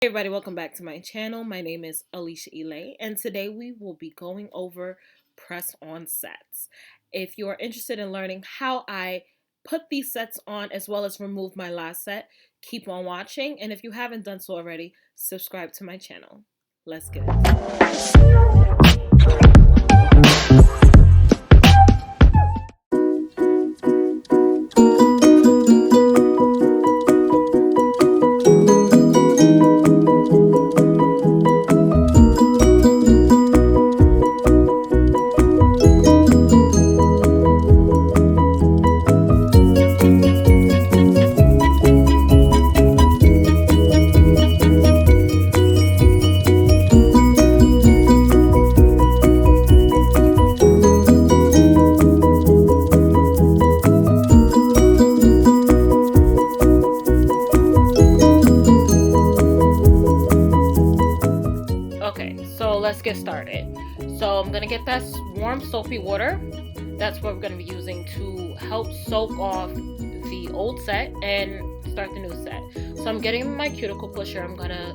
Hey everybody, welcome back to my channel. My name is Alicia Elay, and today we will be going over press-on sets. If you are interested in learning how I put these sets on as well as remove my last set, keep on watching, and if you haven't done so already, subscribe to my channel. Let's get it. So let's get started. So I'm gonna get that warm soapy water. That's what we're gonna be using to help soak off the old set and start the new set. So I'm getting my cuticle pusher. I'm gonna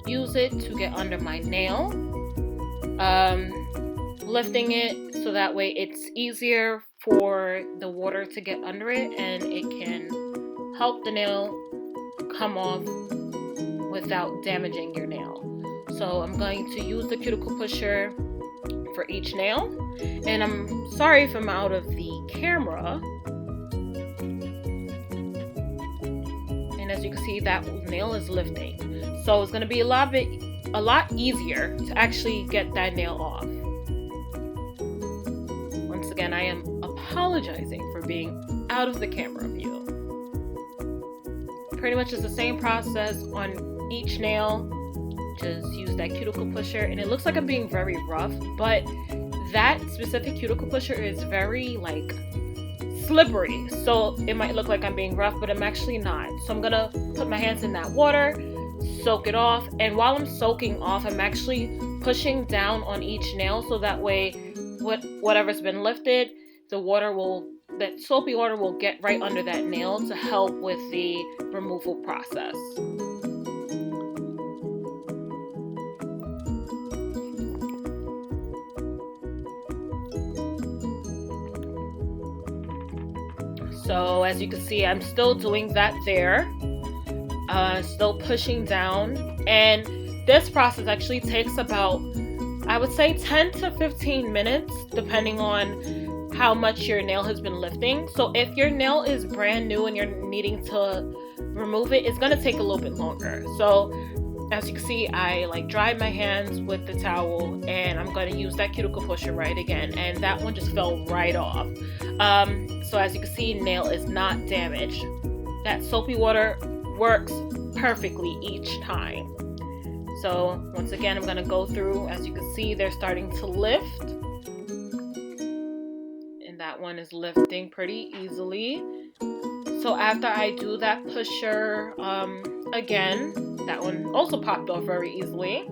use it to get under my nail, lifting it so that way it's easier for the water to get under it and it can help the nail come off without damaging your nail. So I'm going to use the cuticle pusher for each nail, and I'm sorry if I'm out of the camera. And as you can see, that nail is lifting. So it's going to be a lot easier to actually get that nail off. Once again, I am apologizing for being out of the camera view. Pretty much it's the same process on each nail. Just use that cuticle pusher, and it looks like I'm being very rough, but that specific cuticle pusher is very slippery, so it might look like I'm being rough, but I'm actually not. So I'm gonna put my hands in that water, soak it off, and while I'm soaking off, I'm actually pushing down on each nail so that way whatever's been lifted, that soapy water will get right under that nail to help with the removal process. So as you can see, I'm still doing that there, still pushing down, and this process actually takes about, I would say 10 to 15 minutes depending on how much your nail has been lifting. So if your nail is brand new and you're needing to remove it, it's going to take a little bit longer. So as you can see, I dried my hands with the towel, and I'm going to use that cuticle pusher right again, and that one just fell right off. So as you can see, nail is not damaged. That soapy water works perfectly each time. So once again, I'm going to go through. As you can see, they're starting to lift, and that one is lifting pretty easily. So after I do that pusher again, that one also popped off very easily,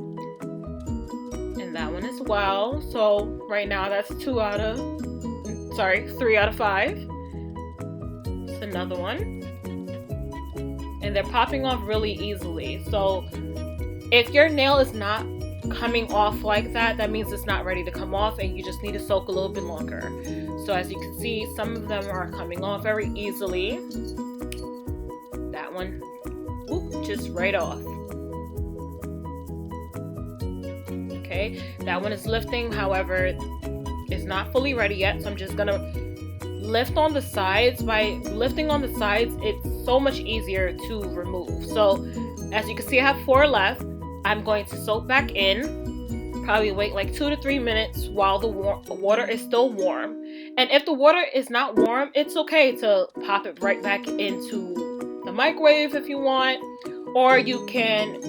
and that one as well. So right now that's 3 out of 5. It's another one, and they're popping off really easily. So if your nail is not coming off like that, that means it's not ready to come off, and you just need to soak a little bit longer. So as you can see, some of them are coming off very easily. That one, just right off. Okay, that one is lifting, however, it's not fully ready yet, so I'm just gonna lift on the sides. By lifting on the sides, it's so much easier to remove. So as you can see, I have 4 left. I'm going to soak back in, probably wait 2 to 3 minutes while the water is still warm. And if the water is not warm, it's okay to pop it right back into the microwave if you want, or you can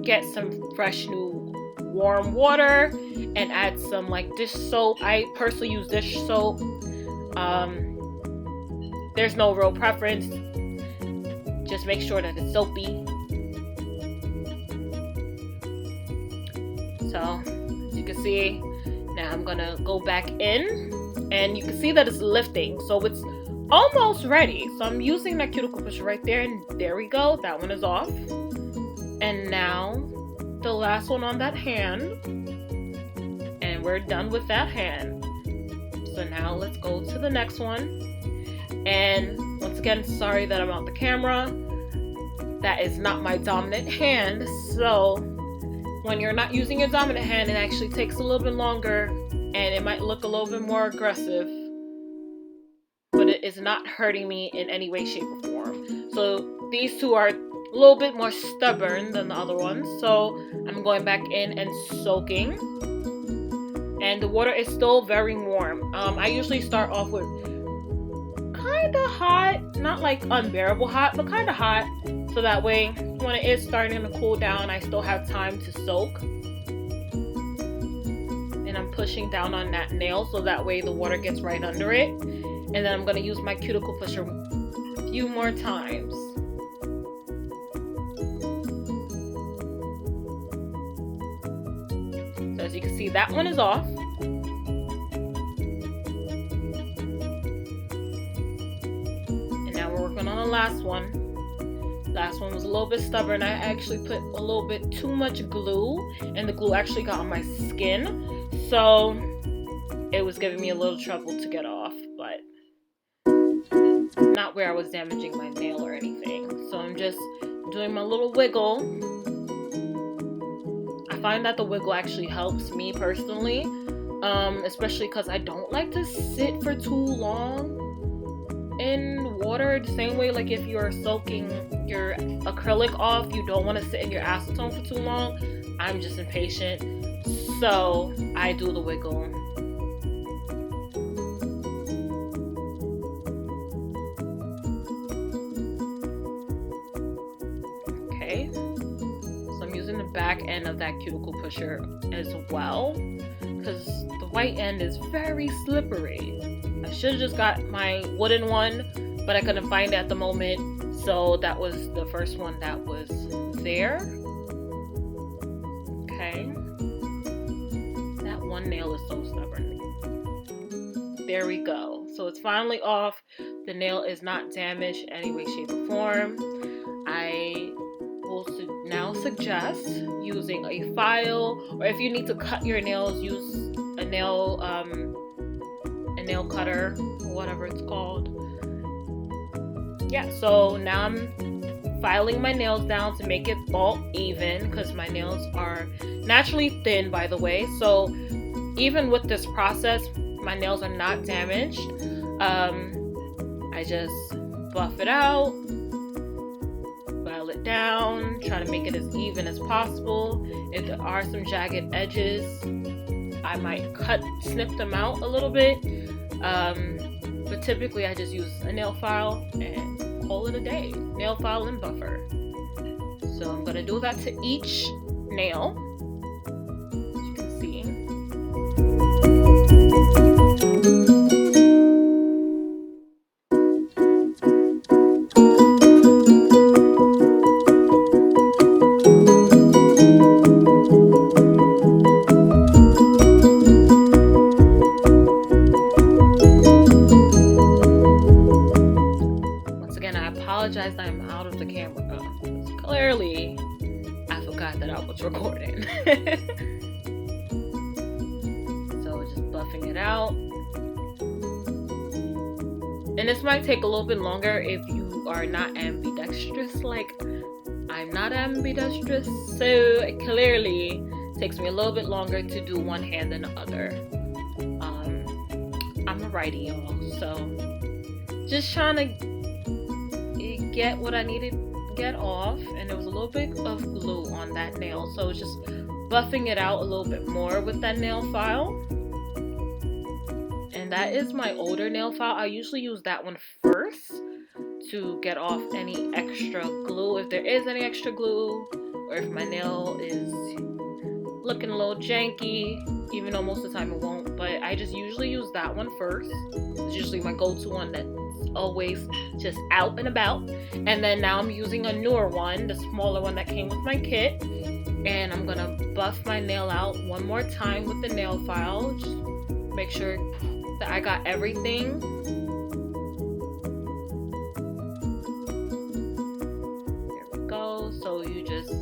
get some fresh new warm water and add some dish soap. I personally use dish soap. There's no real preference, just make sure that it's soapy. So as you can see, now I'm gonna go back in, and you can see that it's lifting, so it's almost ready. So I'm using that cuticle pusher right there, and there we go, that one is off. And now the last one on that hand, and we're done with that hand. So now let's go to the next one. And once again, sorry that I'm out the camera. That is not my dominant hand. So when you're not using your dominant hand, it actually takes a little bit longer and it might look a little bit more aggressive, but it is not hurting me in any way, shape, or form. So these two are a little bit more stubborn than the other ones. So I'm going back in and soaking. And the water is still very warm. I usually start off with kind of hot, not like unbearable hot, but kind of hot. So that way, when it is starting to cool down, I still have time to soak. And I'm pushing down on that nail so that way the water gets right under it. And then I'm going to use my cuticle pusher a few more times. So as you can see, that one is off. And now we're working on the last one. Last one was a little bit stubborn. I actually put a little bit too much glue, and the glue actually got on my skin. So it was giving me a little trouble to get off, but not where I was damaging my nail or anything. So I'm just doing my little wiggle. I find that the wiggle actually helps me personally, especially because I don't like to sit for too long in water. The same way, like if you're soaking your acrylic off, you don't want to sit in your acetone for too long. I'm just impatient, so I do the wiggle. Okay, so I'm using the back end of that cuticle pusher as well, because the white end is very slippery. I should have just got my wooden one, but I couldn't find it at the moment, so that was the first one that was there. Okay, that one nail is so stubborn. There we go. So it's finally off. The nail is not damaged in any way, shape, or form. I will now suggest using a file, or if you need to cut your nails, use a nail cutter, or whatever it's called. Yeah, so now I'm filing my nails down to make it all even, because my nails are naturally thin, by the way. So even with this process, my nails are not damaged. I just buff it out, file it down, try to make it as even as possible. If there are some jagged edges, I might snip them out a little bit. But typically I just use a nail file and call it a day. Nail file and buffer. So I'm gonna do that to each nail, as you can see. I'm out of the camera. Clearly, I forgot that I was recording. So just buffing it out. And this might take a little bit longer if you are not ambidextrous, like I'm not ambidextrous. So it clearly takes me a little bit longer to do one hand than the other. I'm a righty, y'all. So just trying to get what I needed to get off, and there was a little bit of glue on that nail, so just buffing it out a little bit more with that nail file. And that is my older nail file. I usually use that one first to get off any extra glue, if there is any extra glue, or if my nail is looking a little janky, even though most of the time it won't. But I just usually use that one first. It's usually my go-to one that's always just out and about. And then now I'm using a newer one, the smaller one that came with my kit, and I'm gonna buff my nail out one more time with the nail file. Just make sure that I got everything. There we go. So you just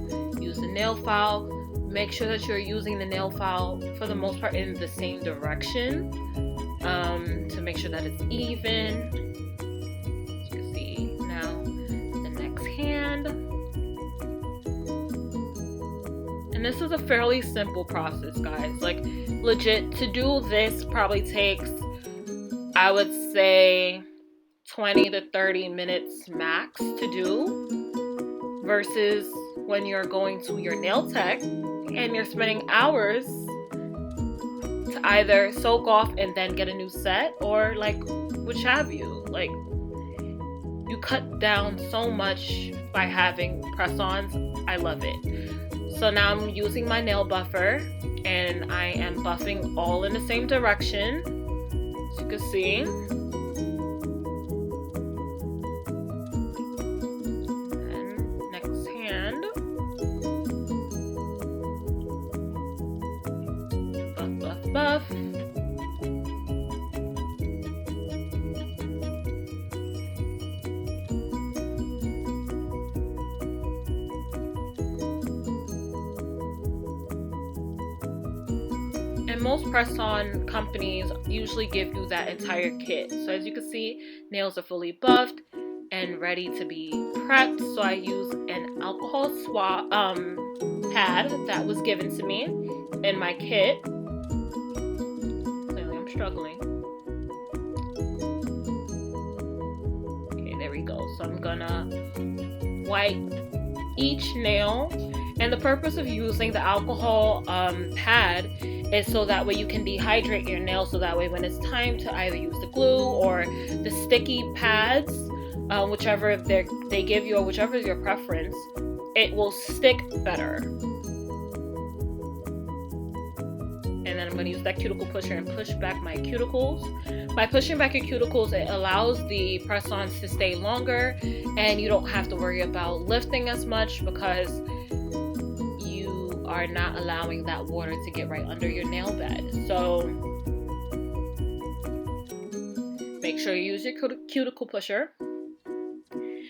nail file, make sure that you're using the nail file for the most part in the same direction to make sure that it's even. As you can see now, the next hand. And this is a fairly simple process, guys. Like, legit, to do this probably takes, I would say, 20 to 30 minutes max to do, versus when you're going to your nail tech and you're spending hours to either soak off and then get a new set, or like which have you. Like, you cut down so much by having press-ons. I love it. So now I'm using my nail buffer and I am buffing all in the same direction, as you can see. And next hand. Buff, buff, buff. And most press-on companies usually give you that entire kit. So as you can see, nails are fully buffed and ready to be prepped. So I use an alcohol swab pad that was given to me in my kit. Clearly I'm struggling. Okay, there we go. So I'm gonna wipe each nail. And the purpose of using the alcohol pad is so that way you can dehydrate your nail, so that way when it's time to either use the glue or the sticky pads, whichever they give you or whichever is your preference, it will stick better. And then I'm going to use that cuticle pusher and push back my cuticles. By pushing back your cuticles, it allows the press-ons to stay longer and you don't have to worry about lifting as much, because are not allowing that water to get right under your nail bed. So make sure you use your cuticle pusher.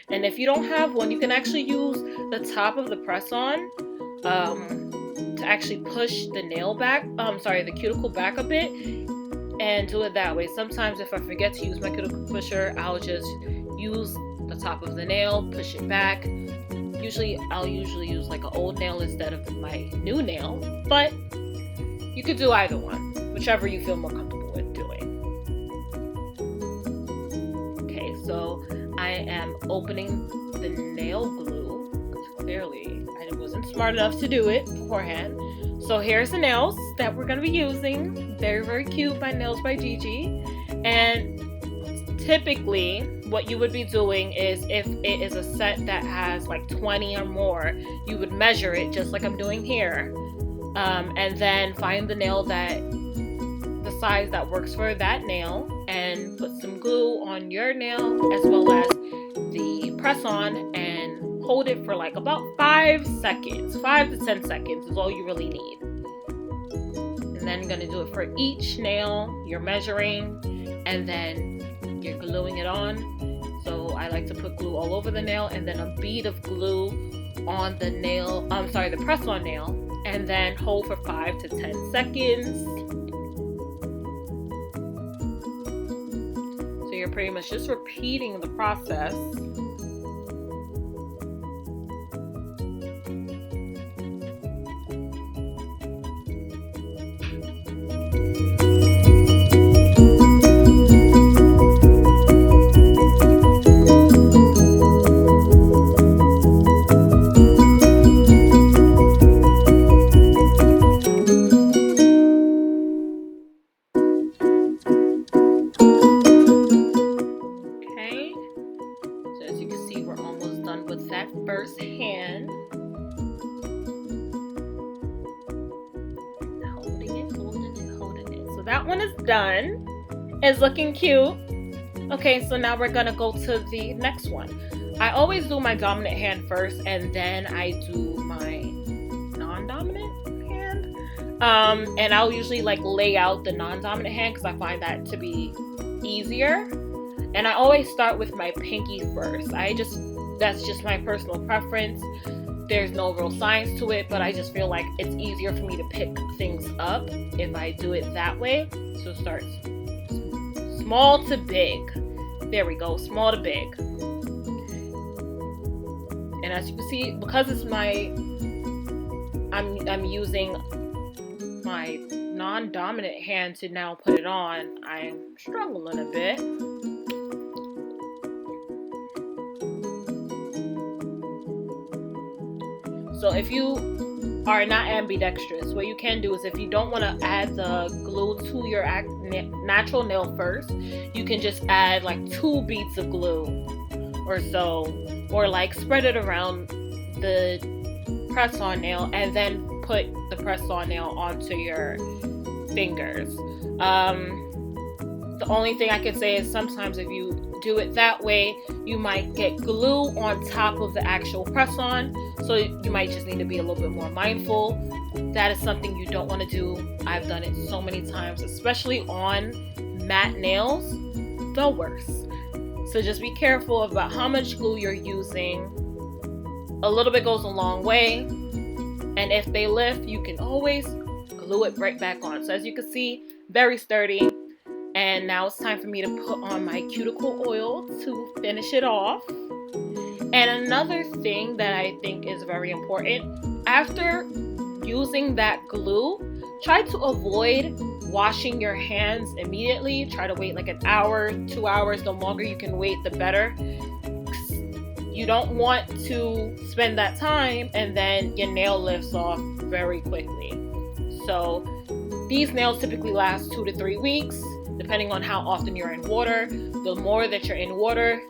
And if you don't have one, you can actually use the top of the press-on to actually push the nail back, the cuticle back a bit, and do it that way. Sometimes if I forget to use my cuticle pusher, I'll just use the top of the nail, push it back. I'll usually use like an old nail instead of my new nail, but you could do either one, whichever you feel more comfortable with doing. Okay, so I am opening the nail glue, because clearly I wasn't smart enough to do it beforehand. So here's the nails that we're going to be using. Very, very cute by Nails by Gigi. And typically what you would be doing is, if it is a set that has like 20 or more, you would measure it just like I'm doing here, and then find the nail the size that works for that nail, and put some glue on your nail as well as the press on, and hold it for like about 5 seconds. 5 to 10 seconds is all you really need. And then you're going to do it for each nail. You're measuring and then you're gluing it on. So I like to put glue all over the nail, and then a bead of glue on the nail, the press-on nail, and then hold for 5 to 10 seconds. So you're pretty much just repeating the process. First hand, holding it. So that one is done. It's looking cute. Okay, so now we're gonna go to the next one. I always do my dominant hand first, and then I do my non-dominant hand. And I'll usually like lay out the non-dominant hand because I find that to be easier. And I always start with my pinky first. That's just my personal preference. There's no real science to it, but I just feel like it's easier for me to pick things up if I do it that way. So start small to big. There we go, small to big. And as you can see, because it's I'm using my non-dominant hand to now put it on, I'm struggling a bit. So if you are not ambidextrous, what you can do is, if you don't want to add the glue to your natural nail first, you can just add like 2 beads of glue or so, or like spread it around the press-on nail and then put the press-on nail onto your fingers. The only thing I can say is sometimes if you do it that way, you might get glue on top of the actual press-on, so you might just need to be a little bit more mindful. That is something you don't want to do. I've done it so many times, especially on matte nails, the worst. So just be careful about how much glue you're using. A little bit goes a long way, and if they lift, you can always glue it right back on. So as you can see, very sturdy. And now it's time for me to put on my cuticle oil to finish it off. And another thing that I think is very important, after using that glue, try to avoid washing your hands immediately. Try to wait like an hour, 2 hours. The longer you can wait, the better. You don't want to spend that time and then your nail lifts off very quickly. So these nails typically last 2 to 3 weeks, depending on how often you're in water. The more that you're in water,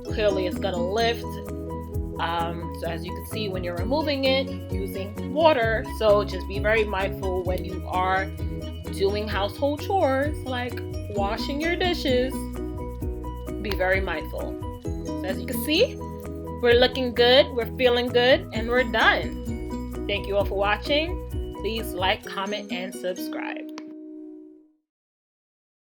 clearly it's gonna lift. So as you can see, when you're removing it, using water. So just be very mindful when you are doing household chores, like washing your dishes. Be very mindful. So as you can see, we're looking good, we're feeling good, and we're done. Thank you all for watching. Please like, comment, and subscribe.